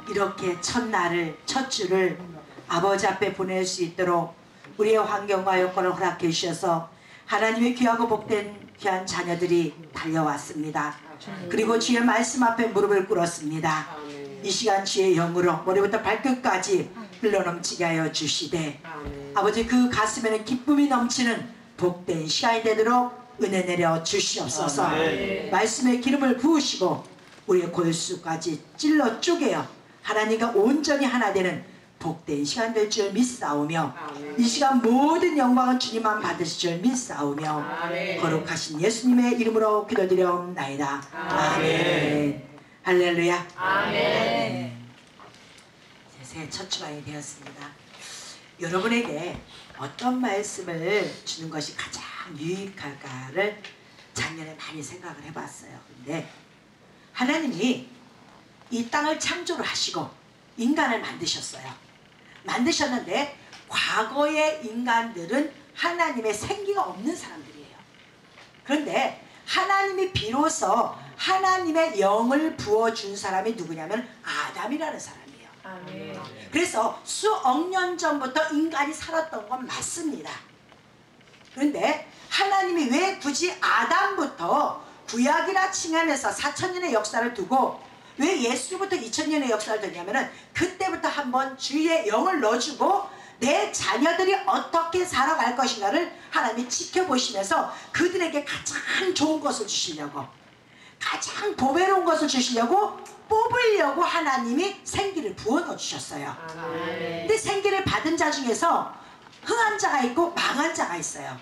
이렇게 첫날을 첫 주를 아버지 앞에 보낼 수 있도록 우리의 환경과 여건을 허락해 주셔서 하나님의 귀하고 복된 귀한 자녀들이 달려왔습니다. 그리고 주의 말씀 앞에 무릎을 꿇었습니다. 이 시간 주의 영으로 머리부터 발끝까지 흘러넘치게 하여 주시되 아버지 그 가슴에는 기쁨이 넘치는 복된 시간이 되도록 은혜 내려 주시옵소서. 말씀의 기름을 부으시고 우리의 골수까지 찔러 쪼개어 하나님과 온전히 하나 되는 복된 시간 될 줄 믿사오며 이 시간 모든 영광은 주님만 받으실 줄 믿사오며 거룩하신 예수님의 이름으로 기도드려옵나이다. 아멘. 할렐루야. 아멘. 새해 첫 주간이 되었습니다. 여러분에게 어떤 말씀을 주는 것이 가장 유익할까를 작년에 많이 생각을 해봤어요. 근데 하나님이 이 땅을 창조를 하시고 인간을 만드셨어요. 만드셨는데 과거의 인간들은 하나님의 생기가 없는 사람들이에요. 그런데 하나님이 비로소 하나님의 영을 부어준 사람이 누구냐면 아담이라는 사람이에요. 아멘. 그래서 수억 년 전부터 인간이 살았던 건 맞습니다. 그런데 하나님이 왜 굳이 아담부터 구약이라 칭하면서 4000년의 역사를 두고 왜 예수부터 2000년의 역사를 두냐면은 그때부터 한번 주의 영을 넣어주고 내 자녀들이 어떻게 살아갈 것인가를 하나님이 지켜보시면서 그들에게 가장 좋은 것을 주시려고 가장 보배로운 것을 주시려고 뽑으려고 하나님이 생기를 부어 주셨어요. 근데 생기를 받은 자 중에서 흥한 자가 있고 망한 자가 있어요.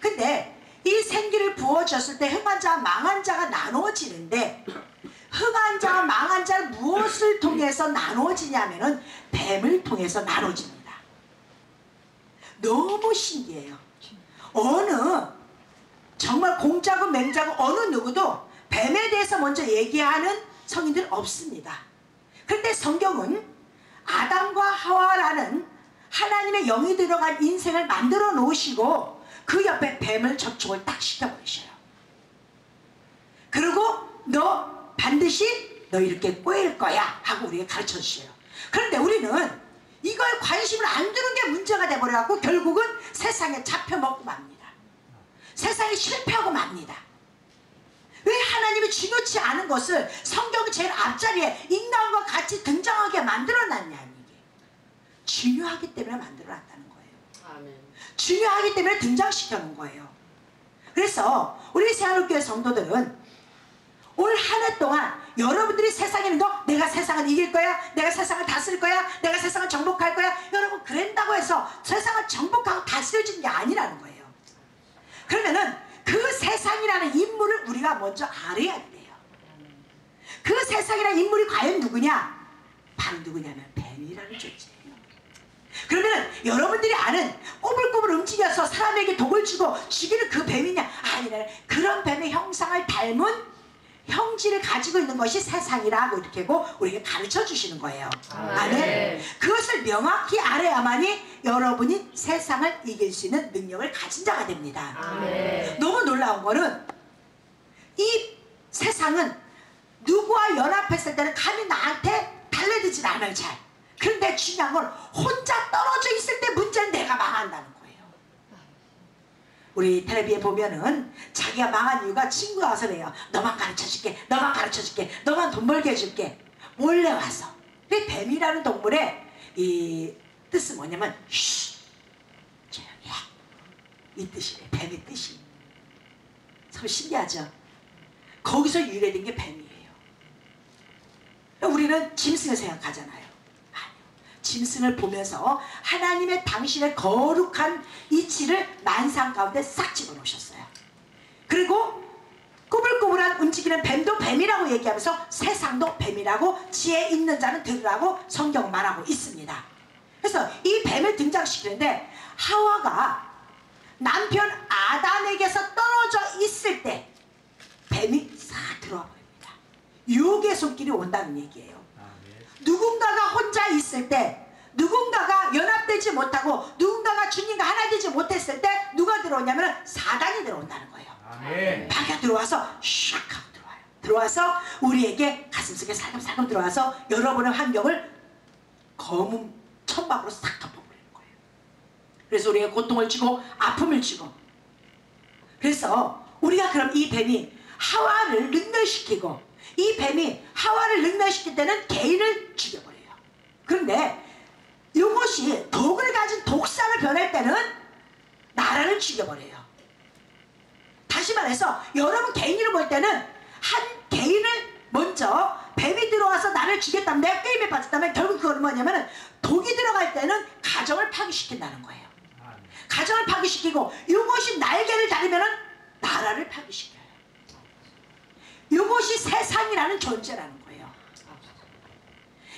근데 이 생기를 부어줬을 때 흥한 자와 망한 자가 나누어지는데 흥한 자와 망한 자는 무엇을 통해서 나누어지냐면은 뱀을 통해서 나누어집니다. 너무 신기해요. 어느 정말 공자고 맹자고 어느 누구도 뱀에 대해서 먼저 얘기하는 성인들 없습니다. 그런데 성경은 아담과 하와라는 하나님의 영이 들어간 인생을 만들어 놓으시고 그 옆에 뱀을 접촉을 딱 시켜버리셔요. 그리고 너 반드시 너 이렇게 꼬일 거야 하고 우리가 가르쳐 주셔요. 그런데 우리는 이거에 관심을 안 두는 게 문제가 돼버려갖고 결국은 세상에 잡혀먹고 맙니다. 세상에 실패하고 맙니다. 왜 하나님이 중요치 않은 것을 성경 제일 앞자리에 인간과 같이 등장하게 만들어놨냐. 이게 중요하기 때문에 만들어놨다는 거예요. 아멘. 중요하기 때문에 등장시켜 놓은 거예요. 그래서 우리 새하늘교회 성도들은 올 한 해 동안 여러분들이 세상에 있는 거 내가 세상을 이길 거야, 내가 세상을 다스릴 거야, 내가 세상을 정복할 거야, 여러분 그런다고 해서 세상을 정복하고 다스려지는 게 아니라는 거예요. 그러면은 그 세상이라는 인물을 우리가 먼저 알아야 돼요. 그 세상이라는 인물이 과연 누구냐? 바로 누구냐면 뱀이라는 존재예요. 그러면 여러분들이 아는 꼬불꼬불 움직여서 사람에게 독을 주고 죽이는 그 뱀이냐? 아니라 그런 뱀의 형상을 닮은 형질을 가지고 있는 것이 세상이라고 이렇게 하고 우리에게 가르쳐 주시는 거예요. 아멘. 그것을 명확히 알아야만이 여러분이 세상을 이길 수 있는 능력을 가진 자가 됩니다. 아멘. 너무 놀라운 거는 이 세상은 누구와 연합했을 때는 감히 나한테 달래드질 않아요. 잘. 그런데 중요한 건 혼자 떨어져 있을 때 문제는 내가 망한다는 거예요. 우리 텔레비에 보면은 자기가 망한 이유가 친구가 와서 그래요. 너만 가르쳐줄게, 너만 가르쳐줄게, 너만 돈 벌게 해줄게. 몰래 와서. 근데 뱀이라는 동물의 이 뜻은 뭐냐면 쉬, 조용히 해. 이 뜻이래. 뱀의 뜻이. 참 신기하죠. 거기서 유래된 게 뱀이에요. 우리는 짐승을 생각하잖아요. 짐승을 보면서 하나님의 당신의 거룩한 이치를 만상 가운데 싹 집어넣으셨어요. 그리고 꾸불꾸불한 움직이는 뱀도 뱀이라고 얘기하면서 세상도 뱀이라고 지혜 있는 자는 들으라고 성경은 말하고 있습니다. 그래서 이 뱀을 등장시키는데 하와가 남편 아담에게서 떨어져 있을 때 뱀이 싹 들어와 버립니다. 유혹의 손길이 온다는 얘기예요. 누군가가 혼자 있을 때, 누군가가 연합되지 못하고 누군가가 주님과 하나 되지 못했을 때 누가 들어오냐면 사단이 들어온다는 거예요. 아멘. 박여 들어와서 샥 하고 들어와요. 들어와서 우리에게 가슴속에 살금살금 들어와서 여러분의 환경을 검은 천막으로 싹 덮어버리는 거예요. 그래서 우리가 고통을 주고 아픔을 주고, 그래서 우리가 그럼 이 뱀이 하와를 능멸시키고, 이 뱀이 하와를 능멸시킬 때는 개인을 죽여버려요. 그런데 이것이 독을 가진 독사를 변할 때는 나라를 죽여버려요. 다시 말해서 여러분 개인으로 볼 때는 한 개인을 먼저 뱀이 들어와서 나를 죽였다면, 내가 게임에 빠졌다면 결국 그건 뭐냐면 독이 들어갈 때는 가정을 파괴시킨다는 거예요. 가정을 파괴시키고 이것이 날개를 달리면 나라를 파괴시켜요. 이것이 세상이라는 존재라는 거예요.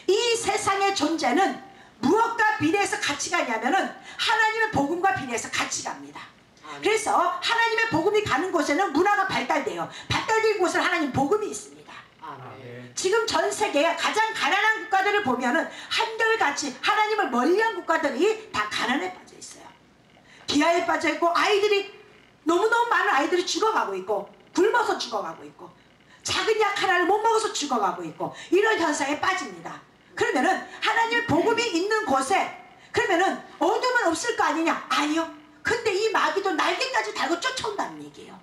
이 세상의 존재는 무엇과 비례해서 같이 가냐면은 하나님의 복음과 비례해서 같이 갑니다. 그래서 하나님의 복음이 가는 곳에는 문화가 발달돼요. 발달된 곳은 하나님 복음이 있습니다. 지금 전 세계의 가장 가난한 국가들을 보면은 한결같이 하나님을 멀리한 국가들이 다 가난에 빠져 있어요. 기아에 빠져 있고, 아이들이 너무너무 많은 아이들이 죽어가고 있고, 굶어서 죽어가고 있고, 작은 약 하나를 못 먹어서 죽어가고 있고, 이런 현상에 빠집니다. 그러면은 하나님의 복음이 있는 곳에 그러면은 어둠은 없을 거 아니냐? 아니요. 근데 이 마귀도 날개까지 달고 쫓아온다는 얘기예요.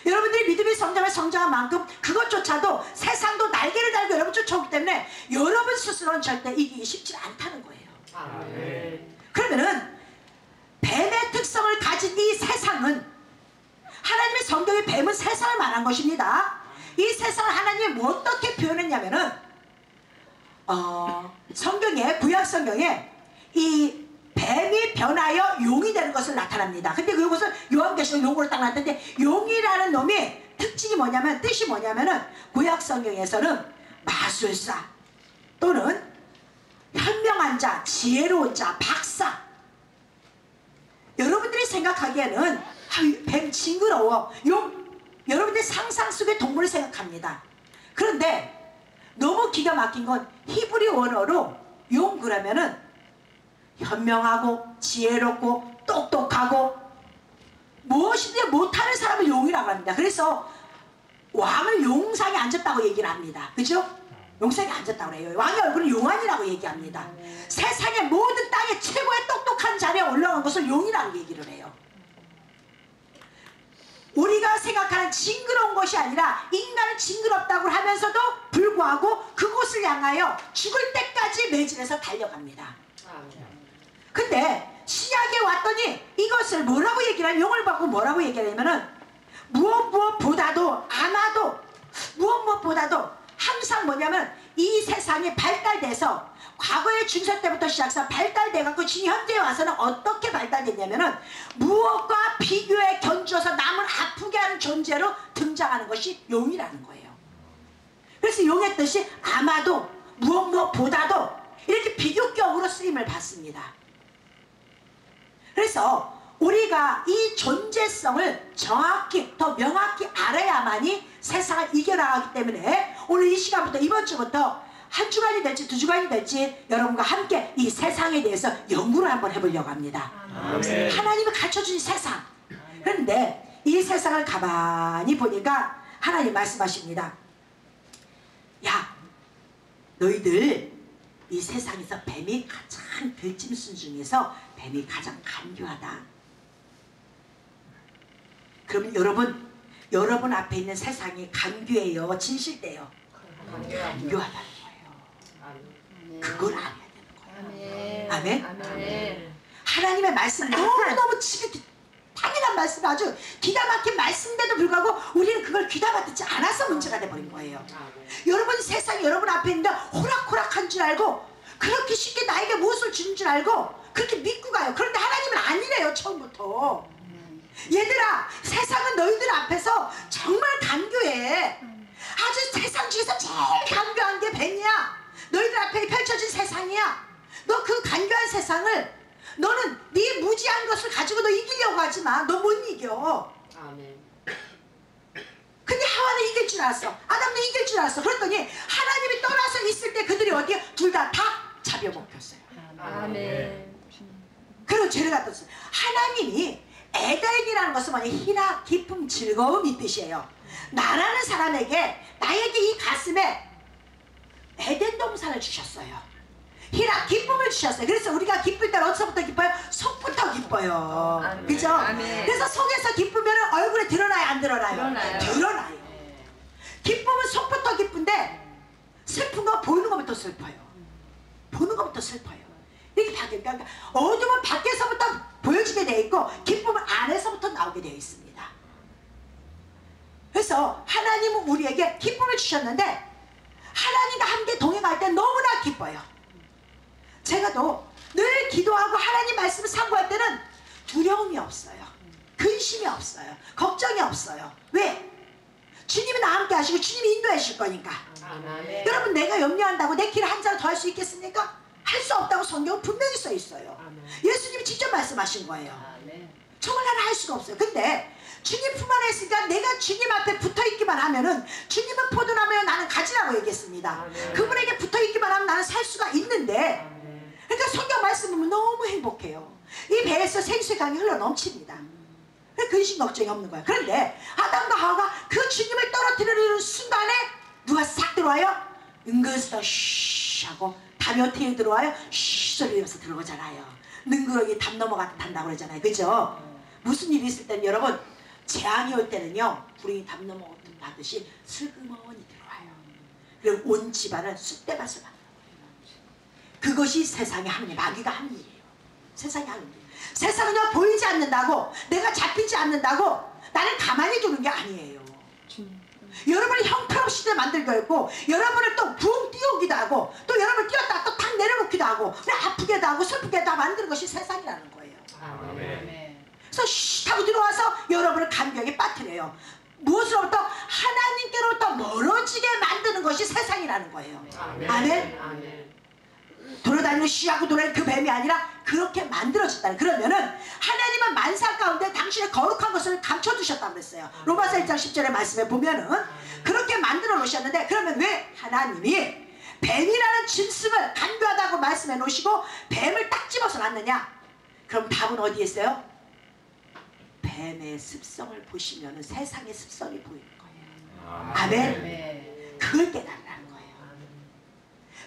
여러분들이 믿음이 성장한 만큼 그것조차도 세상도 날개를 달고 여러분 쫓아오기 때문에 여러분 스스로는 절대 이기기 쉽지 않다는 거예요. 그러면은 뱀의 특성을 가진 이 세상은, 하나님의 성경의 뱀은 세상을 말한 것입니다. 이 세상을 하나님이 어떻게 표현했냐면은 성경에, 구약 성경에 이 뱀이 변하여 용이 되는 것을 나타납니다. 근데 그것은 요한계시록 용으로 딱 나타났는데, 용이라는 놈이 특징이 뭐냐면, 뜻이 뭐냐면은 구약 성경에서는 마술사 또는 현명한 자, 지혜로운 자, 박사. 여러분들이 생각하기에는 뱀 징그러워, 용, 여러분들 상상 속의 동물을 생각합니다. 그런데 너무 기가 막힌 건 히브리 원어로 용 그러면은 현명하고 지혜롭고 똑똑하고 무엇이든 못하는 사람을 용이라고 합니다. 그래서 왕을 용상에 앉았다고 얘기를 합니다. 그죠? 용상에 앉았다고 그래요. 왕의 얼굴은 용안이라고 얘기합니다. 세상의 모든 땅의 최고의 똑똑한 자리에 올라간 것을 용이라고 얘기를 해요. 우리가 생각하는 징그러운 것이 아니라, 인간은 징그럽다고 하면서도 불구하고 그곳을 향하여 죽을 때까지 매진해서 달려갑니다. 근데 신약에 왔더니 이것을 뭐라고 얘기를 하냐면, 용을 받고 뭐라고 얘기를 하냐면은 무엇보다도, 아마도 무엇보다도 항상 뭐냐면 이 세상이 발달돼서 과거의 준서 때부터 시작해서 발달돼갖고 지금 현재에 와서는 어떻게 발달됐냐면은 무엇과 비교해 견주어서 남을 아프게 하는 존재로 등장하는 것이 용이라는 거예요. 그래서 용의 뜻이 아마도, 무엇보다도 이렇게 비교격으로 쓰임을 받습니다. 그래서 우리가 이 존재성을 정확히, 더 명확히 알아야만이 세상을 이겨나가기 때문에 오늘 이 시간부터, 이번 주부터 한 주간이 될지 두 주간이 될지 여러분과 함께 이 세상에 대해서 연구를 한번 해보려고 합니다. 아멘. 하나님이 가르쳐준 세상. 그런데 이 세상을 가만히 보니까 하나님 말씀하십니다. 야, 너희들 이 세상에서 뱀이 가장 들짐승 중에서 뱀이 가장 간교하다. 그러면 여러분 앞에 있는 세상이 간교해요, 진실돼요? 간교하다는 거예요. 그걸 알아야 되는 거예요. 아멘. 아멘. 하나님의 말씀 너무너무 지극히 당연한 말씀, 아주 기가 막힌 말씀인데도 불구하고 우리는 그걸 귀담아 듣지 않아서 문제가 돼버린 거예요. 여러분 세상이 여러분 앞에 있는데 호락호락한 줄 알고, 그렇게 쉽게 나에게 무엇을 주는 줄 알고 그렇게 믿고 가요. 그런데 하나님은 아니래요, 처음부터. 얘들아, 세상은 너희들 앞에서 정말 간교해. 아주 세상 중에서 제일 간교한 게 뱀이야. 너희들 앞에 펼쳐진 세상이야. 너 그 간교한 세상을, 너는 네 무지한 것을 가지고 너 이기려고 하지 마. 너 못 이겨. 아멘. 근데 하와는 이길 줄 알았어. 아담도 이길 줄 알았어. 그랬더니 하나님이 떠나서 있을 때 그들이 어디에 둘 다 잡혀먹혔어요. 아멘. 그리고 죄를 갖다 줬어요. 하나님이 에덴이라는 것은 뭐냐, 희락, 기쁨, 즐거움 이 뜻이에요. 나라는 사람에게 나에게 이 가슴에 에덴 동산을 주셨어요. 희락 기쁨을 주셨어요. 그래서 우리가 기쁠 때는 어디서부터 기뻐요? 속부터 기뻐요. 아멘. 그죠? 아멘. 그래서 속에서 기쁘면 얼굴에 드러나요? 안 드러나요? 드러나요. 드러나요. 기쁨은 속부터 기쁜데 슬픈 거 보이는 것부터 슬퍼요. 보는 것부터 슬퍼요. 이렇게 바뀌니까 그러니까 어둠은 밖에서부터 보여지게 되어 있고 기쁨은 안에서부터 나오게 되어 있습니다. 그래서 하나님은 우리에게 기쁨을 주셨는데 하나님과 함께 동행할 때 너무나 기뻐요. 제가도 늘 기도하고 하나님 말씀을 상고할 때는 두려움이 없어요. 근심이 없어요. 걱정이 없어요. 왜? 주님이 나와 함께 하시고 주님이 인도해 주실 거니까. 아멘. 여러분 내가 염려한다고 내 길을 한 자로 더 할 수 있겠습니까? 할 수 없다고 성경은 분명히 써 있어요. 예수님이 직접 말씀하신 거예요. 정말 나는 할 수가 없어요. 근데 주님 품 안에 있으니까 내가 주님 앞에 붙어있기만 하면은 주님은 포도나무에 나는 가지라고 얘기했습니다. 그분에게 붙어있기만 하면 나는 살 수가 있는데 그러니까 성경 말씀 보면 너무 행복해요. 이 배에서 생수의 강이 흘러 넘칩니다. 근심 걱정이 없는 거예요. 그런데 아담과 하와가 그 주님을 떨어뜨리는 순간에 누가 싹 들어와요? 은근슬쩍 쉬 하고 담이 어떻게 들어와요? 쉬 소리 내면서 들어오잖아요. 능그러기 담 넘어갔다 탄다고 그러잖아요. 그죠? 무슨 일이 있을 때는 여러분 재앙이 올 때는요 불이 담 넘어가듯이 슬그머니 들어와요. 그리고 온 집안을 쑥대밭을 만들어요. 그것이 세상에 하는 일, 마귀가 하는 일이에요. 세상에 하는 일. 세상은요 보이지 않는다고 내가 잡히지 않는다고 나는 가만히 두는 게 아니에요. 여러분을 형편없이 만들고 있고 여러분을 또 붕 띄우기도 하고 또 여러분을 띄웠다 또 탁 내려놓기도 하고 아프게도 하고 슬프게도 만드는 것이 세상이라는 거예요. 아멘. 그래서 쉿 하고 들어와서 여러분을 감격에 빠뜨려요. 무엇으로부터? 하나님께로부터 멀어지게 만드는 것이 세상이라는 거예요. 아멘. 아멘. 돌아다니는 쉬하고 돌아다니는 그 뱀이 아니라 그렇게 만들어졌다는. 그러면은 하나님은 만사 가운데 당신의 거룩한 것을 감춰두셨다고 그랬어요. 로마서 1장 10절의 말씀에 보면은 그렇게 만들어 놓으셨는데 그러면 왜 하나님이 뱀이라는 짐승을 간교하다고 말씀해 놓으시고 뱀을 딱 집어서 놨느냐? 그럼 답은 어디에 있어요? 뱀의 습성을 보시면은 세상의 습성이 보이는 거예요. 아멘. 그걸 깨달으라는 거예요.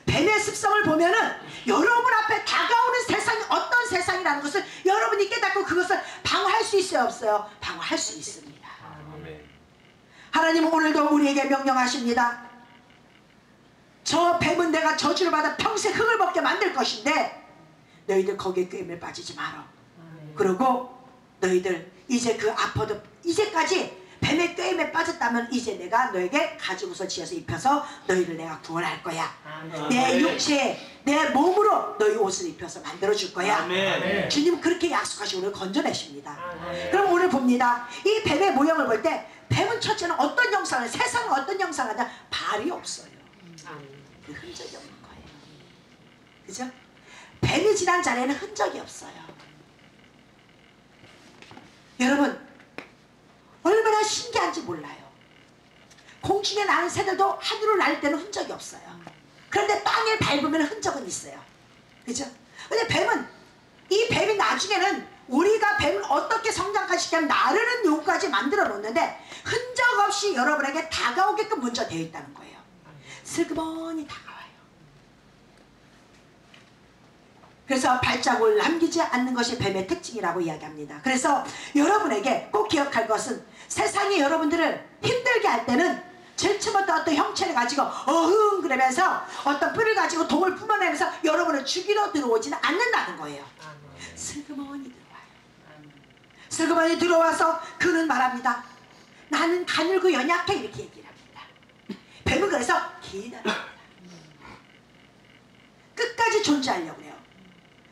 뱀의 습성을 보면은 여러분 앞에 다가오는 세상이 어떤 세상이라는 것을 여러분이 깨닫고 그것을 방어할 수 있어요? 없어요? 방어할 수 있습니다. 하나님은 오늘도 우리에게 명령하십니다. 저 뱀은 내가 저주를 받아 평생 흙을 먹게 만들 것인데 너희들 거기에 꾀임에 빠지지 마라. 그리고 너희들 이제 그 아파도 이제까지 뱀의 꾀임에 빠졌다면 이제 내가 너에게 가죽옷을 지어서 입혀서 너희를 내가 구원할 거야. 내 육체에 내 몸으로 너희 옷을 입혀서 만들어줄 거야. 아멘. 주님은 그렇게 약속하시고 오늘 건져내십니다. 그럼 오늘 봅니다. 이 뱀의 모형을 볼 때 뱀은 첫째는 어떤 형상을, 세상은 어떤 형상을 하냐? 발이 없어요. 그 흔적이 없는 거예요. 그죠? 뱀이 지난 자리에는 흔적이 없어요. 여러분 얼마나 신기한지 몰라요. 공중에 나는 새들도 하늘을 날 때는 흔적이 없어요. 그런데 땅에 밟으면 흔적은 있어요. 그죠? 근데 뱀은 이 뱀이 나중에는 우리가 뱀을 어떻게 성장시키면 나르는 용까지 만들어 놓는데 흔적 없이 여러분에게 다가오게끔 먼저 되어 있다는 거예요. 슬그머니 다가와요. 그래서 발자국을 남기지 않는 것이 뱀의 특징이라고 이야기합니다. 그래서 여러분에게 꼭 기억할 것은 세상이 여러분들을 힘들게 할 때는 제일 처음부터 어떤 형체를 가지고 어흥 그러면서 어떤 뿔을 가지고 독을 뿜어내면서 여러분을 죽이러 들어오지는 않는다는 거예요. 슬그머니 들어와요. 슬그머니 들어와서 그는 말합니다. 나는 가늘고 연약해 이렇게 얘기를 합니다. 뱀은 그래서 기다립니다. 끝까지 존재하려고 해요.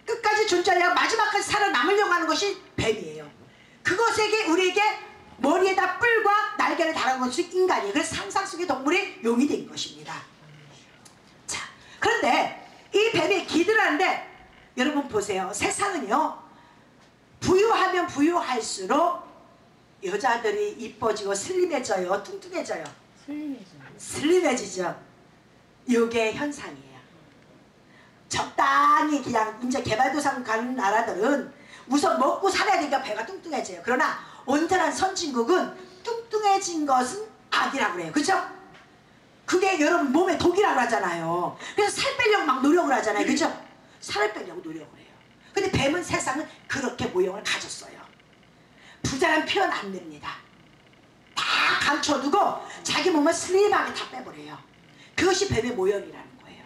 끝까지 존재하려고 마지막까지 살아남으려고 하는 것이 뱀이에요. 그것에게 우리에게 머리에다 뿔과 날개를 달아놓은 것이 인간이에요. 그래서 상상 속의 동물이 용이 된 것입니다. 자, 그런데 이 뱀이 기드라는데 여러분 보세요. 세상은요 부유하면 부유할수록 여자들이 이뻐지고 슬림해져요? 뚱뚱해져요? 슬림해지죠. 이게 현상이에요. 적당히 그냥 이제 개발도상 가는 나라들은 우선 먹고 살아야 되니까 배가 뚱뚱해져요. 그러나 온전한 선진국은 뚱뚱해진 것은 악이라고 그래요. 그죠? 그게 여러분 몸에 독이라고 하잖아요. 그래서 살 빼려고 막 노력을 하잖아요. 그죠? 살을 빼려고 노력을 해요. 근데 뱀은 세상은 그렇게 모형을 가졌어요. 부자는 표현 안 냅니다. 다 감춰두고 자기 몸을 슬림하게 다 빼버려요. 그것이 뱀의 모형이라는 거예요.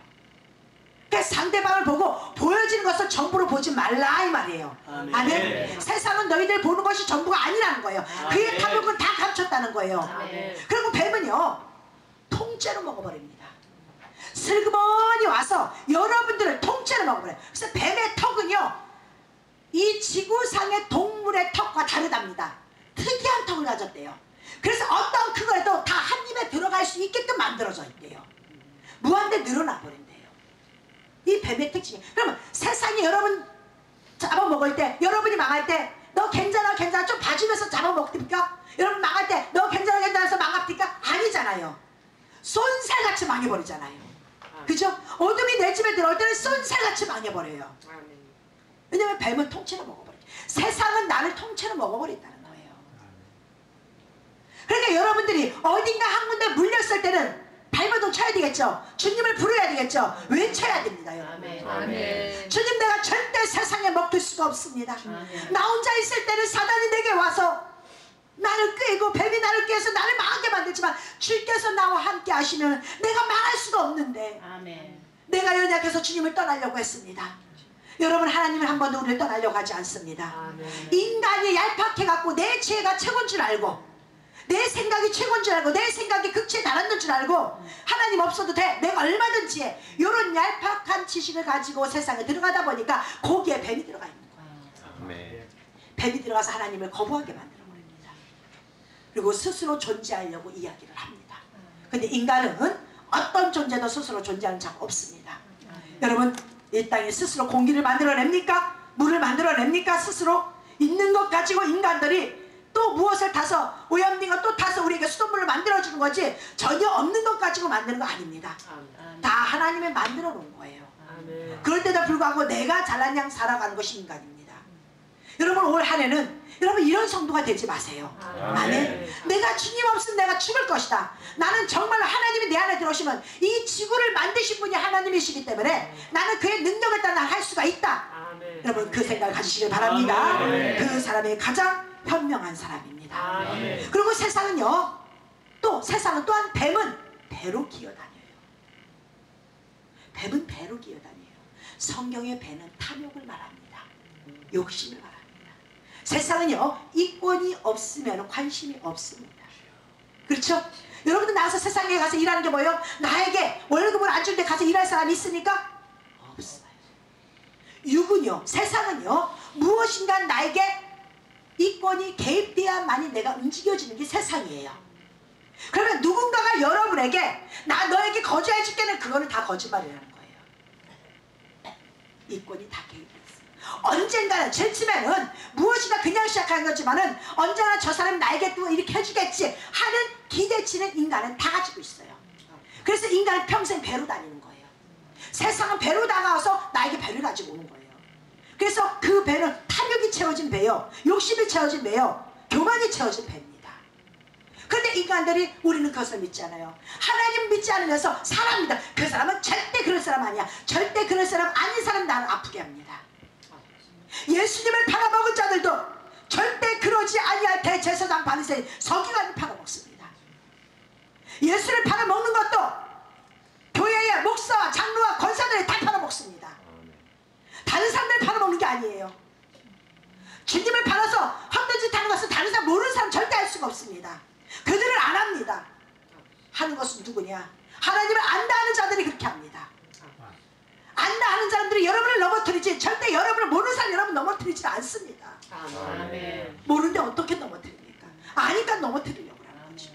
그러니까 상대방을 보고 보여지는 것을 전부로 보지 말라 이 말이에요. 아멘. 세상은 너희들 보는 것이 전부가 아니라는 거예요. 그의 탐욕은 다 감췄다는 거예요. 그리고 뱀은요 통째로 먹어버립니다. 슬그머니 와서 여러분들을 통째로 먹어버려요. 그래서 뱀의 턱은요 이 지구상의 동물의 턱과 다르답니다. 특이한 턱을 가졌대요. 그래서 어떤 그거에도 다 한 입에 들어갈 수 있게끔 만들어져 있대요. 무한대 늘어나 버린대요. 이 뱀의 특징이. 그러면 세상에 여러분 잡아먹을 때, 여러분이 망할 때 너 괜찮아 괜찮아 좀 봐주면서 잡아먹습니까? 여러분 망할 때 너 괜찮아 괜찮아서 망합니까? 아니잖아요. 쏜살같이 망해버리잖아요. 그죠? 어둠이 내 집에 들어올 때는 쏜살같이 망해버려요. 왜냐면 뱀은 통째로 먹어버려요. 세상은 나를 통째로 먹어버린다는 거예요. 그러니까 여러분들이 어딘가 한 군데 물렸을 때는 발버둥 쳐야 되겠죠. 주님을 부르야 되겠죠. 외쳐야 됩니다. 여러분. 아멘. 주님 내가 절대 세상에 먹힐 수가 없습니다. 나 혼자 있을 때는 사단이 내게 와서 나를 꾀고 뱀이 나를 꾀서 나를 망하게 만들지만 주께서 나와 함께 하시면 내가 망할 수가 없는데 아멘. 내가 연약해서 주님을 떠나려고 했습니다. 여러분 하나님은 한 번도 우리를 떠나려고 하지 않습니다. 아멘. 인간이 얄팍해갖고 내 지혜가 최고인 줄 알고 내 생각이 최고인 줄 알고 내 생각이 극치에 달았는 줄 알고 하나님 없어도 돼 내가 얼마든지 해 이런 얄팍한 지식을 가지고 세상에 들어가다 보니까 거기에 뱀이 들어가 있는 거예요. 아멘. 뱀이 들어가서 하나님을 거부하게 만들어 버립니다. 그리고 스스로 존재하려고 이야기를 합니다. 근데 인간은 어떤 존재도 스스로 존재하는 자가 없습니다. 여러분 이 땅에 스스로 공기를 만들어냅니까? 물을 만들어냅니까? 스스로 있는 것 가지고 인간들이 또 무엇을 타서 오염된 또 타서 우리에게 수돗물을 만들어주는 거지 전혀 없는 것 가지고 만드는 거 아닙니다. 다 하나님이 만들어 놓은 거예요. 그런데도 불구하고 내가 잘난 양 살아가는 것이 인간입니다. 여러분 올 한 해는 여러분 이런 성도가 되지 마세요. 아멘. 내가 주님 없으면 내가 죽을 것이다. 나는 정말 하나님이 내 안에 들어오시면 이 지구를 만드신 분이 하나님이시기 때문에 나는 그의 능력을 따라 할 수가 있다. 여러분 그 생각을 가지시길 바랍니다. 그 사람이 가장 현명한 사람입니다. 그리고 세상은요 또 세상은 또한 뱀은 배로 기어다녀요. 뱀은 배로 기어다녀요. 성경의 배는 탐욕을 말합니다. 욕심을 말합니다. 세상은요 이권이 없으면 관심이 없습니다. 그렇죠? 여러분들 나와서 세상에 가서 일하는 게 뭐예요? 나에게 월급을 안 줄 때 가서 일할 사람이 있습니까? 없어요. 육은요 세상은요 무엇인가 나에게 이권이 개입돼야만이 내가 움직여지는 게 세상이에요. 그러면 누군가가 여러분에게 나 너에게 거주해 줄게는 그거는 다 거짓말이라는 거예요. 이권이 다 개입돼 있어요. 언젠가는 제쯤에는 무엇이가 그냥 시작하는 거지만은 언제나 저 사람이 나에게 또 이렇게 해주겠지 하는 기대치는 인간은 다 가지고 있어요. 그래서 인간은 평생 배로 다니는 거예요. 세상은 배로 다가와서 나에게 배를 가지고 오는 거예요. 그래서 그 배는 탐욕이 채워진 배요, 욕심이 채워진 배요, 교만이 채워진 배입니다. 그런데 인간들이 우리는 그것을 믿지 않아요. 하나님 믿지 않으면서 사람입니다. 그 사람은 절대 그럴 사람 아니야. 절대 그럴 사람 아닌 사람 나를 아프게 합니다. 예수님을 팔아먹은 자들도 절대 그러지 아니할 대제사장 바리새인 서기관을 팔아먹습니다. 예수를 팔아먹는 것도 교회의 목사와 장로와 권사들이 다 팔아먹습니다. 다른 사람들 팔아먹는 게 아니에요. 주님을 팔아서 헛된 짓 하는 것은 다른 사람 모르는 사람 절대 할 수가 없습니다. 그들은 안 합니다. 하는 것은 누구냐? 하나님을 안다 하는 자들이 그렇게 합니다. 안다 하는 사람들이 여러분을 넘어뜨리지 절대 여러분을 모르는 사람 여러분 넘어뜨리지 않습니다. 아멘. 모르는데 어떻게 넘어뜨립니까? 아니까 넘어뜨리려고 하는 거죠.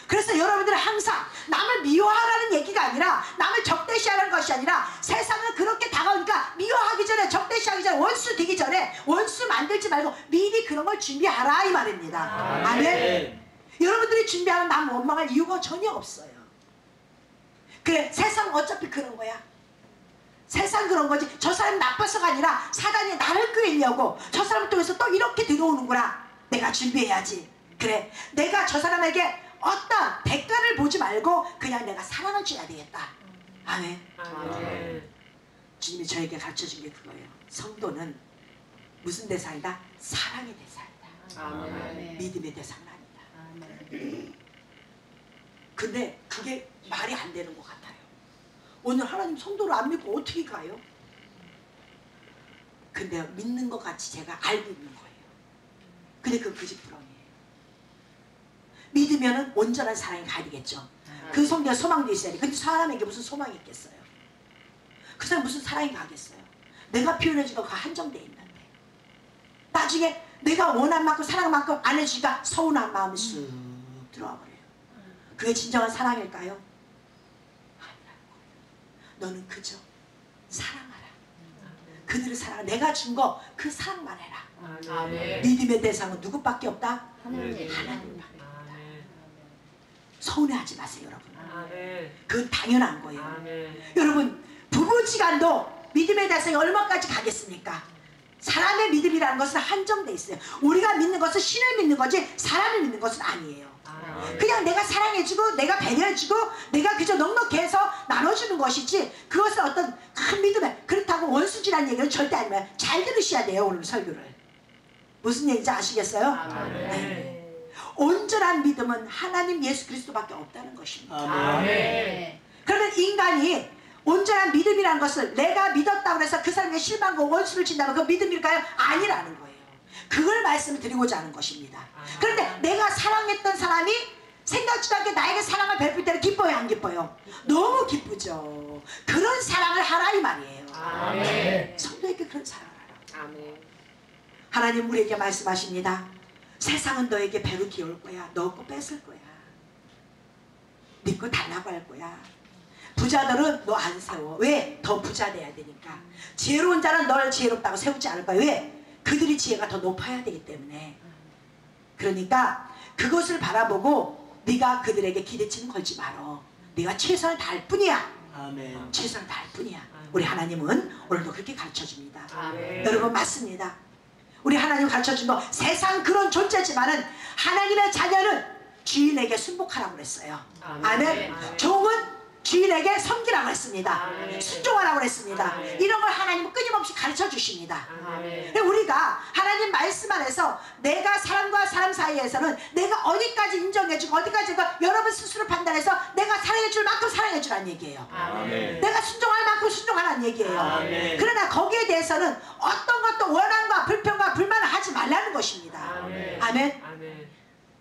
그래서 여러분들은 항상 남을 미워하라는 얘기가 아니라 남을 적대시하는 것이 아니라 세상은 그렇게 다가오니까 미워하기 전에 적대시하기 전에 원수 되기 전에 원수 만들지 말고 미리 그런 걸 준비하라 이 말입니다. 아멘. 여러분들이 준비하면 남 원망할 이유가 전혀 없어요. 그래 세상은 어차피 그런 거야. 세상 그런 거지. 저 사람이 나빠서가 아니라 사단이 나를 꾀려고 저 사람을 통해서 또 이렇게 들어오는구나. 내가 준비해야지. 그래 내가 저 사람에게 어떤 대가를 보지 말고 그냥 내가 사랑을 줘야 되겠다. 아멘. 아멘. 주님이 저에게 가르쳐준 게 그거예요. 성도는 무슨 대상이다? 사랑의 대상이다. 아멘. 믿음의 대상은 아니다. 아멘. 근데 그게 말이 안 되는 것 같아요. 오늘 하나님 성도를 안 믿고 어떻게 가요? 근데 믿는 것 같이 제가 알고 있는 거예요. 근데 그건 거짓부렁이에요. 믿으면은 온전한 사랑이 가야 되겠죠. 그 성도에 소망도 있어야 돼. 근데 사람에게 무슨 소망이 있겠어요? 그 사람 무슨 사랑이 가겠어요? 내가 표현해주고 그 한정돼 있는데 나중에 내가 원한 만큼 사랑한 만큼 안 해주니까 서운한 마음이 쑥 들어와 버려요. 그게 진정한 사랑일까요? 아니라는 거예요. 너는 그저 사랑하라. 그들을 사랑하라. 내가 준 거 그 사랑만 해라. 아멘. 믿음의 대상은 누구밖에 없다? 하나님. 하나님밖에. 아멘. 서운해하지 마세요, 여러분. 아멘. 그건 당연한 거예요. 아멘. 여러분, 부부지간도 믿음의 대상이 얼마까지 가겠습니까? 사람의 믿음이라는 것은 한정돼 있어요. 우리가 믿는 것은 신을 믿는 거지 사람을 믿는 것은 아니에요. 그냥 내가 사랑해주고 내가 배려해주고 내가 그저 넉넉해서 나눠주는 것이지 그것은 어떤 큰 믿음에 그렇다고 원수지라는 얘기는 절대 아니에요. 잘 들으셔야 돼요. 오늘 설교를. 무슨 얘기인지 아시겠어요? 네. 온전한 믿음은 하나님 예수 그리스도밖에 없다는 것입니다. 아멘. 그러면 인간이 온전한 믿음이라는 것을 내가 믿었다고 해서 그 사람에게 실망과 원수를 진다면 그 믿음일까요? 아니라는 거예요. 그걸 말씀을 드리고자 하는 것입니다. 그런데 내가 사랑했던 사람이 생각지도 않게 나에게 사랑을 베풀 때는 기뻐요, 안 기뻐요? 너무 기쁘죠. 그런 사랑을 하라 이 말이에요. 아멘. 성도에게 그런 사랑을 하라. 아멘. 하나님 우리에게 말씀하십니다. 세상은 너에게 배로 기울 거야. 너 거 뺏을 거야. 네 거 달라고 할 거야. 부자들은 너 안 세워. 왜? 더 부자 돼야 되니까. 지혜로운 자는 너를 지혜롭다고 세우지 않을 거야. 왜? 그들이 지혜가 더 높아야 되기 때문에. 그러니까 그것을 바라보고 네가 그들에게 기대치는 걸지 말어. 네가 최선을 다할 뿐이야. 아멘. 최선을 다할 뿐이야. 우리 하나님은 오늘도 그렇게 가르쳐줍니다. 아멘. 여러분 맞습니다. 우리 하나님 가르쳐준 거 세상 그런 존재지만은 하나님의 자녀는 주인에게 순복하라고 그랬어요. 아멘. 종은 주인에게 섬기라고 했습니다. 아멘. 순종하라고 했습니다. 아멘. 이런 걸 하나님은 끊임없이 가르쳐 주십니다. 아멘. 우리가 하나님 말씀 안에서 내가 사람과 사람 사이에서는 내가 어디까지 인정해주고 어디까지 여러분 스스로 판단해서 내가 사랑해줄 만큼 사랑해주라는 얘기예요. 아멘. 내가 순종할 만큼 순종하라는 얘기예요. 아멘. 그러나 거기에 대해서는 어떤 것도 원함과 불평과 불만을 하지 말라는 것입니다. 아멘. 아멘. 아멘.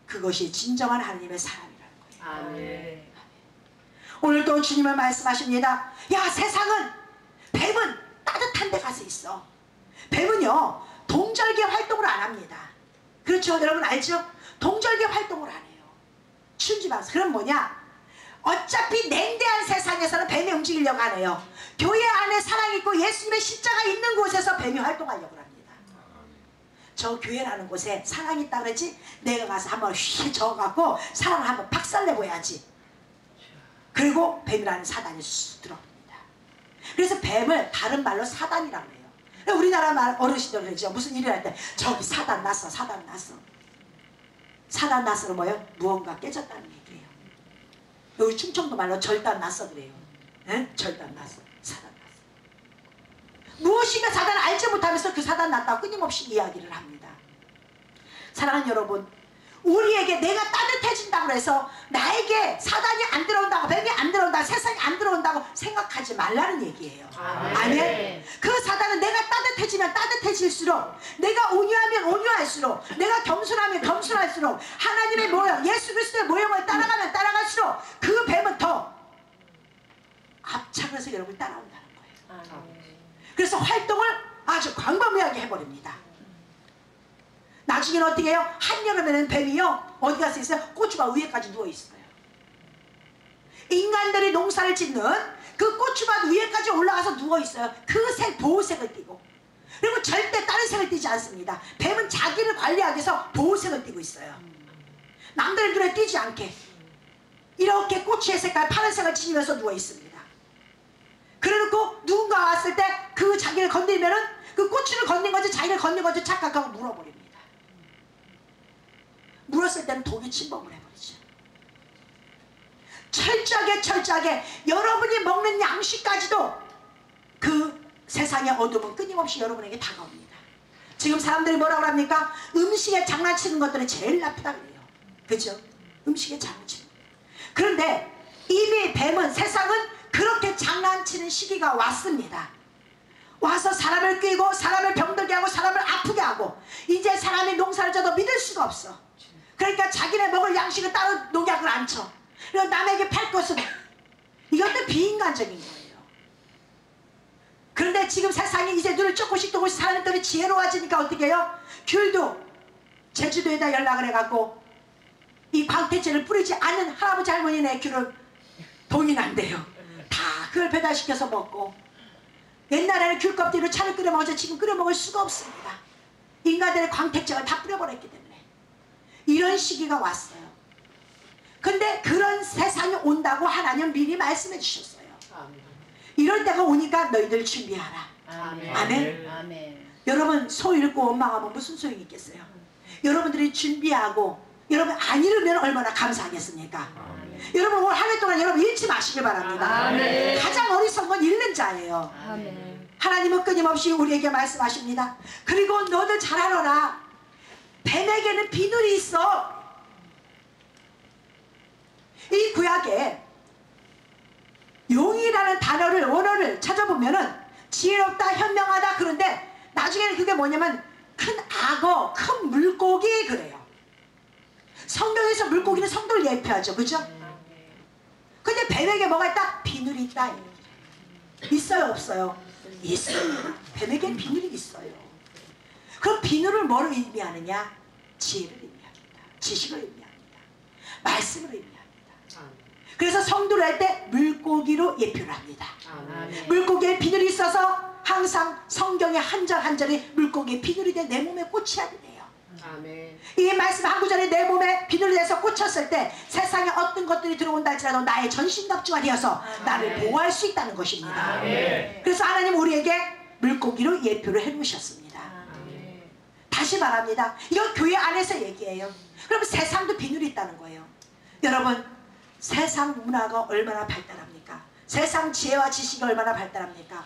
그것이 진정한 하나님의 사랑이라는 거예요. 아멘. 오늘도 주님은 말씀하십니다. 야, 세상은 뱀은 따뜻한 데 가서 있어. 뱀은요 동절개 활동을 안 합니다. 그렇죠? 여러분 알죠? 동절개 활동을 안 해요. 춘지 방서. 그럼 뭐냐? 어차피 냉대한 세상에서는 뱀이 움직이려고 안 해요. 교회 안에 사랑이 있고 예수님의 십자가 있는 곳에서 뱀이 활동하려고 합니다. 저 교회라는 곳에 사랑이 있다 그러지 내가 가서 한번 휘 저어갖고 사랑을 한번 박살내봐야지. 그리고 뱀이라는 사단이 쑥 들어옵니다. 그래서 뱀을 다른 말로 사단이라고 해요. 우리나라 말 어르신들 그러죠. 무슨 일을 할 때 저기 사단 났어, 사단 났어. 사단 났어는 뭐예요? 무언가 깨졌다는 얘기예요. 여기 충청도 말로 절단 났어 그래요. 에? 절단 났어, 사단 났어. 무엇인가 사단을 알지 못하면서 그 사단 났다고 끊임없이 이야기를 합니다. 사랑하는 여러분, 우리에게 내가 따뜻해진다고 해서 나에게 사단이 안 들어온다고 뱀이 안 들어온다고 세상이 안 들어온다고 생각하지 말라는 얘기예요. 아멘. 그 사단은 내가 따뜻해지면 따뜻해질수록 내가 온유하면 온유할수록 내가 겸손하면 겸손할수록 하나님의 모형 예수 그리스도의 모형을 따라가면 따라갈수록 그 뱀은 더 앞차면서 여러분을 따라온다는 거예요. 그래서 활동을 아주 광범위하게 해버립니다. 나중에는 어떻게 해요? 한여름에는 뱀이요 어디 가서 있어요? 고추가 위에까지 누워있어요. 인간들이 농사를 짓는 그 고추밭 위에까지 올라가서 누워있어요. 그 색 보호색을 띠고. 그리고 절대 다른 색을 띠지 않습니다. 뱀은 자기를 관리하기 위해서 보호색을 띠고 있어요. 남들 눈에 띄지 않게 이렇게 고추의 색깔 파란색을 지니면서 누워있습니다. 그래놓고 누군가 왔을 때 그 자기를 건드리면은 그 고추를 건든 건지 자기를 건든 건지 착각하고 물어버립니다. 물었을 때는 독이 침범을 해버리죠. 철저하게 여러분이 먹는 양식까지도 그 세상의 어둠은 끊임없이 여러분에게 다가옵니다. 지금 사람들이 뭐라고 합니까? 음식에 장난치는 것들은 제일 나쁘다 그래요. 그죠? 음식에 장난치는. 그런데 이미 뱀은, 세상은 그렇게 장난치는 시기가 왔습니다. 와서 사람을 꿰고 사람을 병들게 하고 사람을 아프게 하고, 이제 사람이 농사를 져도 믿을 수가 없어. 그러니까 자기네 먹을 양식을 따로 농약을 안 쳐. 그리고 남에게 팔 것은, 이것도 비인간적인 거예요. 그런데 지금 세상이 이제 눈을 조금씩 사람들이 지혜로워지니까 어떻게 해요? 귤도 제주도에다 연락을 해갖고 이 광택제를 뿌리지 않는 할아버지 할머니네 귤을 동의난대요. 다 그걸 배달시켜서 먹고, 옛날에는 귤 껍질로 차를 끓여 먹어서 지금 끓여 먹을 수가 없습니다. 인간들의 광택제를 다 뿌려버렸기 때문에. 이런 시기가 왔어요. 근데 그런 세상이 온다고 하나님 미리 말씀해 주셨어요. 이럴 때가 오니까 너희들 준비하라. 아멘. 아멘. 아멘. 여러분, 소 잃고 원망하면 무슨 소용이 있겠어요? 여러분들이 준비하고 여러분 안 잃으면 얼마나 감사하겠습니까? 여러분 올 한 해 동안 여러분 잃지 마시길 바랍니다. 아멘. 가장 어리석은 건 잃는 자예요. 아멘. 하나님은 끊임없이 우리에게 말씀하십니다. 그리고 너들 잘 알아라. 뱀에게는 비늘이 있어. 이 구약에 용이라는 단어를, 원어를 찾아보면은 지혜롭다, 현명하다, 그런데 나중에는 그게 뭐냐면 큰 악어, 큰 물고기 그래요. 성경에서 물고기는 성도를 예표하죠. 그죠? 근데 뱀에게 뭐가 있다? 비늘이 있다. 있어요, 없어요? 있어요. 뱀에게는 비늘이 있어요. 그럼 비늘을 뭐를 의미하느냐? 지혜를 의미합니다. 지식을 의미합니다. 말씀을 의미합니다. 그래서 성도를 할 때 물고기로 예표를 합니다. 아멘. 물고기에 비늘이 있어서 항상 성경의 한 절 한 절이 물고기의 비늘이 돼 내 몸에 꽂혀야 돼요. 아멘. 이 말씀 한 구절이 내 몸에 비늘이 돼서 꽂혔을 때 세상에 어떤 것들이 들어온다 할지라도 나의 전신갑주가 되어서 나를 보호할 수 있다는 것입니다. 아멘. 그래서 하나님 우리에게 물고기로 예표를 해놓으셨습니다. 아멘. 다시 말합니다. 이건 교회 안에서 얘기해요. 그럼 세상도 비늘이 있다는 거예요. 여러분, 세상 문화가 얼마나 발달합니까? 세상 지혜와 지식이 얼마나 발달합니까?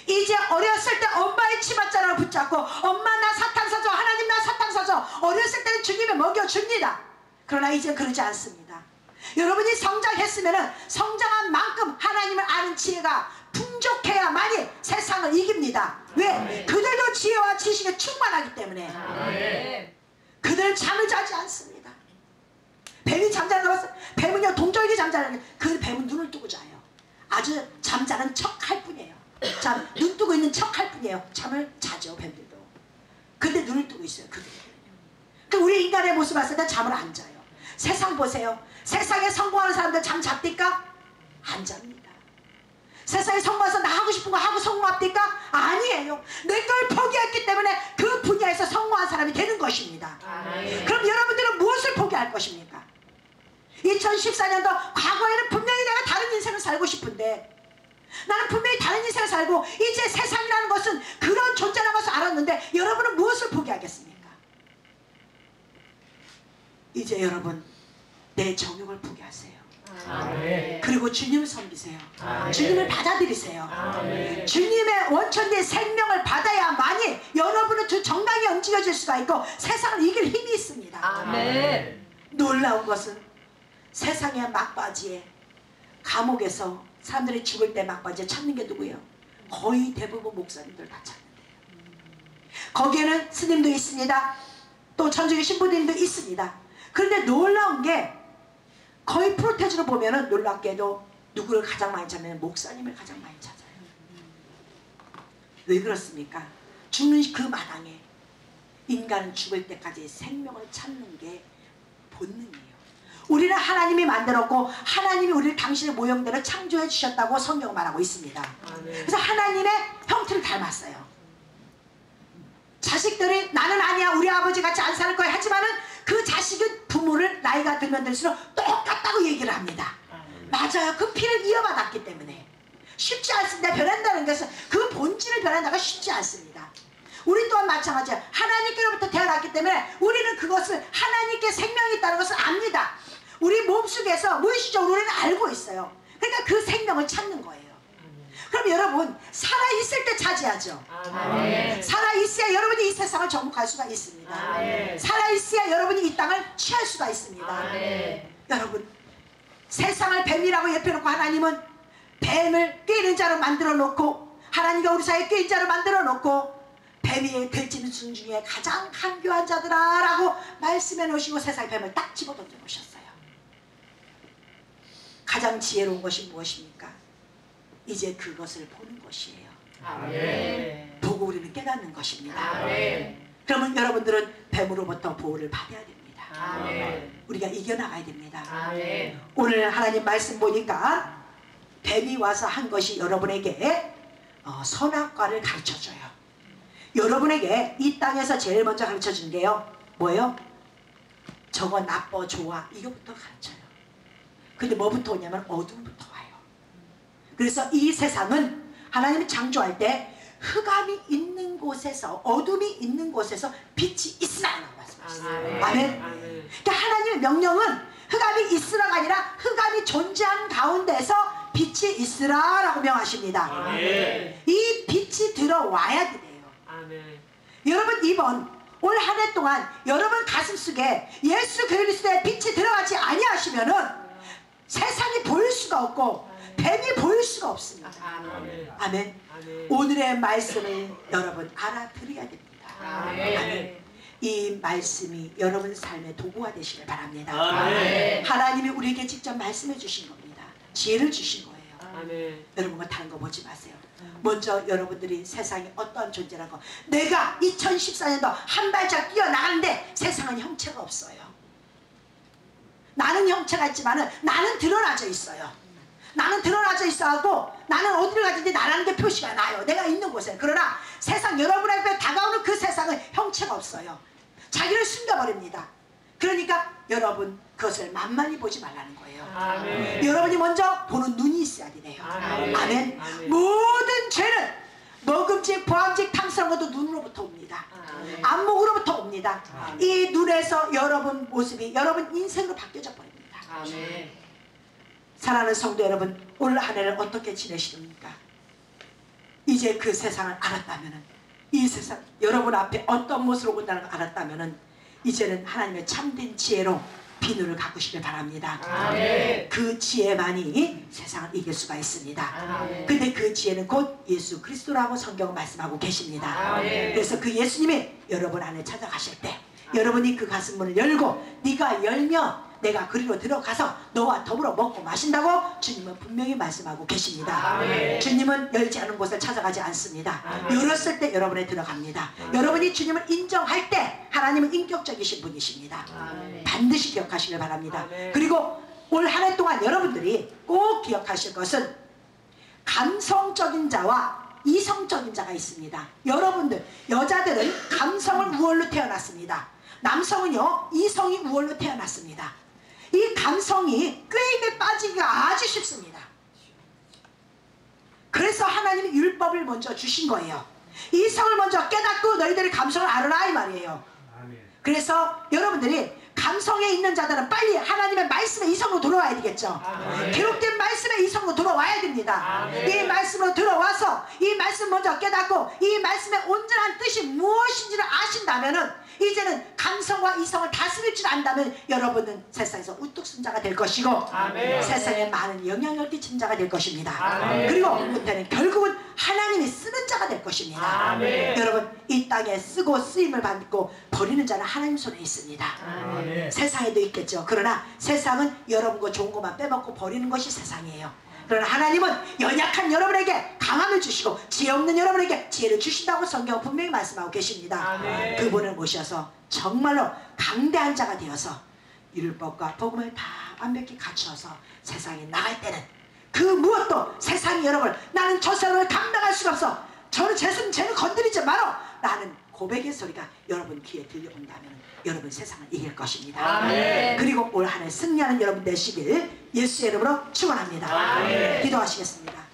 이제 어렸을 때 엄마의 치맛자락을 붙잡고 엄마 나 사탕 사줘, 하나님 나 사탕 사줘. 어렸을 때는 주님이 먹여줍니다. 그러나 이제 그러지 않습니다. 여러분이 성장했으면 성장한 만큼 하나님을 아는 지혜가 풍족해야만이 세상을 이깁니다. 왜? 그들도 지혜와 지식에 충만하기 때문에. 아멘. 그들은 잠을 자지 않습니다. 뱀이 잠자는 거 봤어요? 뱀은요 동절기 잠자는 게, 그 뱀은 눈을 뜨고 자요. 아주 잠자는 척 할 뿐이에요. 자, 눈 뜨고 있는 척 할 뿐이에요. 잠을 자죠 뱀들도. 근데 눈을 뜨고 있어요 그들은요. 그러니까 우리 인간의 모습 봤을 때 잠을 안 자요. 세상 보세요. 세상에 성공하는 사람들 잠 잡니까? 안 잡니다. 세상에 성공해서 나 하고 싶은 거 하고 성공합니까? 아니에요. 내 걸 포기했기 때문에 그 분야에서 성공한 사람이 되는 것입니다. 아멘. 그럼 여러분들은 무엇을 포기할 것입니까? 2014년도 과거에는 분명히 내가 다른 인생을 살고 싶은데, 나는 분명히 다른 인생을 살고 이제 세상이라는 것은 그런 존재라는 것을 알았는데 여러분은 무엇을 포기하겠습니까? 이제 여러분 내 정욕을 포기하세요. 아멘. 그리고 주님을 섬기세요. 아멘. 주님을 받아들이세요. 아멘. 주님의 원천의 생명을 받아야만이 여러분은 주 정당히 움직여질 수가 있고 세상을 이길 힘이 있습니다. 아멘. 놀라운 것은 세상의 막바지에, 감옥에서 사람들이 죽을 때 막바지에 찾는 게 누구예요? 거의 대부분 목사님들 다 찾는데요. 거기에는 스님도 있습니다. 또 천주교 신부님도 있습니다. 그런데 놀라운 게 거의 프로테즈로 보면은 놀랍게도 누구를 가장 많이 찾냐면 목사님을 가장 많이 찾아요. 왜 그렇습니까? 죽는 그 마당에 인간은 죽을 때까지 생명을 찾는 게 본능이에요. 우리는 하나님이 만들었고 하나님이 우리를 당신의 모형대로 창조해 주셨다고 성경은 말하고 있습니다. 그래서 하나님의 형태를 닮았어요. 자식들이 나는 아니야 우리 아버지 같이 안 살 거야 하지만은 그 자식은 부모를 나이가 들면 들수록 똑같다고 얘기를 합니다. 맞아요. 그 피를 이어받았기 때문에 쉽지 않습니다. 변한다는 것은 그 본질을 변한다가 쉽지 않습니다. 우리 또한 마찬가지예요. 하나님께로부터 태어났기 때문에 우리는 그것을 하나님께 생명이 있다는 것을 압니다. 우리 몸속에서 무의식적으로 우리는 알고 있어요. 그러니까 그 생명을 찾는 거예요. 그럼 여러분 살아있을 때 차지하죠. 아멘. 살아있어야 여러분이 이 세상을 정복할 수가 있습니다. 아멘. 살아있어야 여러분이 이 땅을 취할 수가 있습니다. 아멘. 여러분 세상을 뱀이라고 옆에놓고 하나님은 뱀을 꾀는 자로 만들어 놓고 하나님과 우리 사이에 꾀는 자로 만들어 놓고 뱀이 들짐승 중에 가장 간교한 자들아 라고 말씀해 놓으시고 세상에 뱀을 딱 집어 던져 놓으셨어요. 가장 지혜로운 것이 무엇입니까? 이제 그것을 보는 것이에요. 아멘. 보고 우리는 깨닫는 것입니다. 아멘. 그러면 여러분들은 뱀으로부터 보호를 받아야 됩니다. 아멘. 우리가 이겨나가야 됩니다. 아멘. 오늘 하나님 말씀 보니까 뱀이 와서 한 것이 여러분에게 선악과를 가르쳐줘요. 여러분에게 이 땅에서 제일 먼저 가르쳐준 게요 뭐예요? 저거 나빠 좋아 이거부터 가르쳐요. 근데 뭐부터 오냐면 어둠부터 와요. 그래서 이 세상은 하나님이 창조할 때 흑암이 있는 곳에서 어둠이 있는 곳에서 빛이 있으라고 말씀하셨어요. 아멘. 그러니까 하나님의 명령은 흑암이 있으라가 아니라 흑암이 존재한 가운데서 빛이 있으라라고 명하십니다. 아멘. 이 빛이 들어와야 돼요. 아멘. 여러분 이번 올 한 해 동안 여러분 가슴속에 예수 그리스도의 빛이 들어가지 아니하시면은 세상이 보일 수가 없고 뱀이 보일 수가 없습니다. 아멘. 아멘. 아멘. 오늘의 말씀을 여러분 알아들어야 됩니다. 아멘. 아멘. 이 말씀이 여러분 삶의 도구가 되시길 바랍니다. 아멘. 하나님이 우리에게 직접 말씀해 주신 겁니다. 지혜를 주신 거예요. 아멘. 여러분 뭐 다른 거 보지 마세요. 먼저 여러분들이 세상이 어떠한 존재라는 거, 내가 2014년도 한 발짝 뛰어나가는데 세상은 형체가 없어요. 나는 형체가 있지만은 나는 드러나져 있어요. 나는 드러나져 있어하고 나는 어디를 가든지 나라는 게 표시가 나요. 내가 있는 곳에. 그러나 세상 여러분 앞에 다가오는 그 세상은 형체가 없어요. 자기를 숨겨버립니다. 그러니까 여러분 그것을 만만히 보지 말라는 거예요. 아멘. 여러분이 먼저 보는 눈이 있어야 돼요. 아멘. 아멘. 아멘. 모든 죄는 먹음직, 보암직, 탐스러운 것도 눈으로부터 옵니다. 아멘. 안목으로부터 옵니다. 아멘. 이 눈에서 여러분 모습이 여러분 인생으로 바뀌어져 버립니다. 아멘. 사랑하는 성도 여러분, 올 한 해를 어떻게 지내십니까? 이제 그 세상을 알았다면은, 이 세상 여러분 앞에 어떤 모습으로 온다는 걸 알았다면은 이제는 하나님의 참된 지혜로 비누를 가꾸시길 바랍니다. 아멘. 그 지혜만이 세상을 이길 수가 있습니다. 아멘. 근데 그 지혜는 곧 예수 그리스도라고 성경은 말씀하고 계십니다. 아멘. 그래서 그 예수님이 여러분 안에 찾아가실 때 여러분이 그 가슴문을 열고 네가 열면 내가 그리로 들어가서 너와 더불어 먹고 마신다고 주님은 분명히 말씀하고 계십니다. 아멘. 주님은 열지 않은 곳을 찾아가지 않습니다. 아멘. 열었을 때 여러분에 들어갑니다. 여러분이 주님을 인정할 때 하나님은 인격적이신 분이십니다. 아멘. 반드시 기억하시길 바랍니다. 아멘. 그리고 올 한 해 동안 여러분들이 꼭 기억하실 것은 감성적인 자와 이성적인 자가 있습니다. 여러분들 여자들은 감성은 우월로 태어났습니다. 남성은요 이성이 우월로 태어났습니다. 이 감성이 꾀임에 빠지기가 아주 쉽습니다. 그래서 하나님이 율법을 먼저 주신 거예요. 이성을 먼저 깨닫고 너희들의 감성을 알아라 이 말이에요. 그래서 여러분들이 감성에 있는 자들은 빨리 하나님의 말씀의 이성으로 돌아와야 되겠죠. 아멘. 기록된 말씀의 이성으로 돌아와야 됩니다. 아멘. 이 말씀으로 들어와서 이 말씀 먼저 깨닫고 이 말씀의 온전한 뜻이 무엇인지를 아신다면은 이제는 감성과 이성을 다스릴 줄 안다면 여러분은 세상에서 우뚝 선 자가 될 것이고 아멘. 세상에 많은 영향을 끼친 자가 될 것입니다. 아멘. 그리고 그때는 결국은 하나님이 쓰는 자가 될 것입니다. 아멘. 여러분 이 땅에 쓰고 쓰임을 받고 버리는 자는 하나님 손에 있습니다. 아멘. 세상에도 있겠죠. 그러나 세상은 여러분과 좋은 것만 빼먹고 버리는 것이 세상이에요. 그러나 하나님은 연약한 여러분에게 강함을 주시고 지혜 없는 여러분에게 지혜를 주신다고 성경은 분명히 말씀하고 계십니다. 아멘. 그분을 모셔서 정말로 강대한 자가 되어서 율법과 복음을 다 완벽히 갖추어서 세상에 나갈 때는 그 무엇도 세상이 여러분 나는 저 사람을 감당할 수가 없어 저는 쟤는 건드리지 마라 라는 고백의 소리가 여러분 귀에 들려온다면 여러분 세상을 이길 것입니다. 아멘. 그리고 올 한 해 승리하는 여러분 되시길 예수의 이름으로 축원합니다. 아멘. 기도하시겠습니다.